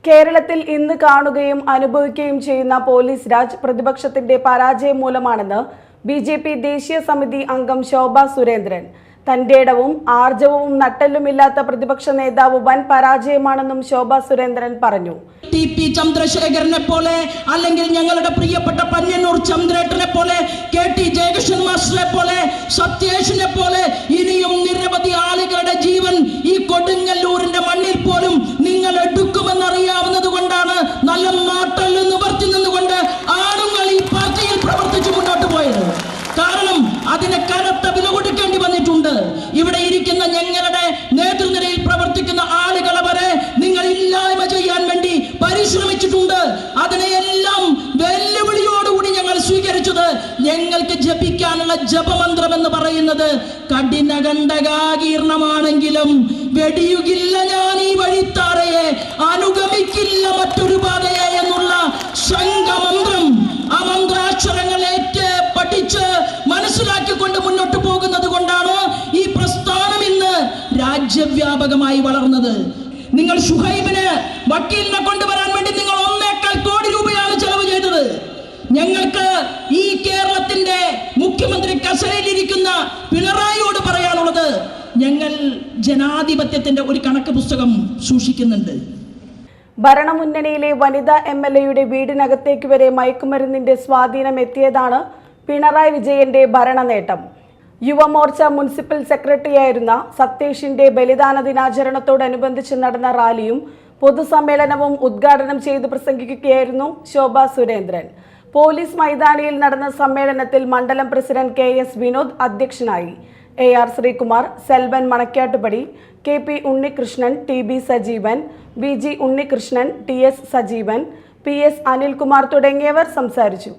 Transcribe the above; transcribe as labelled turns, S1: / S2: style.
S1: കേരളത്തിൽ ഇന്ന് കാണുകയും അനുഭവിക്കുകയും ചെയ്യുന്ന പോലീസ് രാജ് പ്രതിപക്ഷത്തിന്റെ പരാജയം മൂലമാണെന്ന് ബിജെപി ദേശീയ സമിതി അംഗം ശോഭ സുരേന്ദ്രൻ. തന്റേടവും ആർജവവും നട്ടെല്ലുമില്ലാത്ത പ്രതിപക്ഷ നേതാവ് വൻ പരാജയമാണെന്നും ശോഭ സുരേന്ദ്രൻ പറഞ്ഞു.
S2: ടി.പി. ചന്ദ്രശേഖരനെ പോലെ, അല്ലെങ്കിൽ ഞങ്ങളുടെ പ്രിയപ്പെട്ട പന്ന്യന്നൂർ ചന്ദ്രേട്ടനെ പോലെ, കെ.ടി. ജയകൃഷ്ണൻ മാസ്റ്ററെ പോലെ, സത്യേഷിനെ പോലെ ഇനിയും നിരവധി ആളുകളുടെ ജീവൻ ഈ കൊടുങ്ങല്ലൂരിന്റെ മണ്ണിൽ പോലും നിങ്ങൾ എടുക്കുമെന്നറിയാവുന്നത് കൊണ്ടാണ് നല്ല നാട്ടല് നിവർത്തി നിന്നുകൊണ്ട് ആളുകൾ ഈ പാർട്ടിയിൽ പ്രവർത്തിച്ചു മുന്നോട്ട് പോയത്. കാരണം അതിന് കനത്ത വില കൊടുക്കേണ്ടി വന്നിട്ടുണ്ട്. ഇവിടെ ഇരിക്കുന്ന ഞങ്ങളുടെ നേതൃനിരയിൽ പ്രവർത്തിക്കുന്ന ആളുകളെ വരെ നിങ്ങൾ ഇല്ലായ്മ ചെയ്യാൻ വേണ്ടി പരിശ്രമിച്ചിട്ടുണ്ട്. അതിനെയെല്ലാം വെല്ലുവിളിയോടുകൂടി ഞങ്ങൾ സ്വീകരിച്ചത് ഞങ്ങൾക്ക് ജപിക്കാനുള്ള ജപമന്ത്രം എന്ന് പറയുന്നത് കഠിനകണ്ഠകാകീർണമാണെങ്കിലും വെടിയുകില്ല ഞാൻ ഈ വഴിത്താറയെ, അനുഗമിക്കില്ല മറ്റൊരു പാതയെ എന്നുള്ള ശംഖമന്ത്രം, ആ മന്ത്രാക്ഷരങ്ങളേറ്റ് പഠിച്ച് മനസ്സിലാക്കിക്കൊണ്ട് മുന്നോട്ട് പോകുന്നത് കൊണ്ടാണ് ഈ പ്രസ്ഥാനം ഇന്ന് രാജ്യവ്യാപകമായി വളർന്നത്. നിങ്ങൾ ഷുഹൈബിന് വക്കീലിനെ കൊണ്ടുവരാൻ വേണ്ടി നിങ്ങൾ 1.25 കോടി രൂപയാണ് ചെലവ് ചെയ്തത്. ഞങ്ങൾക്ക് ഈ കേരളത്തിന്റെ മുഖ്യമന്ത്രി കസേരയിലിരിക്കുന്ന പിണറായിയോട് പറയാനുള്ളത്, ഞങ്ങൾ ജനാധിപത്യത്തിന്റെ ഒരു കണക്ക് പുസ്തകം സൂക്ഷിക്കുന്നുണ്ട്.
S1: ഭരണമുന്നണിയിലെ വനിതാ MLAയുടെ വീടിനകത്തേക്ക് വരെ മയക്കുമരുന്നിന്റെ സ്വാധീനം എത്തിയതാണ് പിണറായി വിജയന്റെ ഭരണ നേട്ടം. യുവമോർച്ച മുനിസിപ്പൽ സെക്രട്ടറിയായിരുന്ന സത്യേഷിന്റെ ബലിദാന ദിനാചരണത്തോടനുബന്ധിച്ച് നടന്ന റാലിയും പൊതുസമ്മേളനവും ഉദ്ഘാടനം ചെയ്ത് പ്രസംഗിക്കുകയായിരുന്നു ശോഭ സുരേന്ദ്രൻ. പോലീസ് മൈതാനിയിൽ നടന്ന സമ്മേളനത്തിൽ മണ്ഡലം പ്രസിഡന്റ് KS വിനോദ് അധ്യക്ഷനായി. AR Sreekumar, Selvan Manakkattupadi, KP Unnikrishnan, TB Sajeevan, VG Unnikrishnan, TS Sajeevan, PS Anilkumar തുടങ്ങിയവർ സംസാരിച്ചു.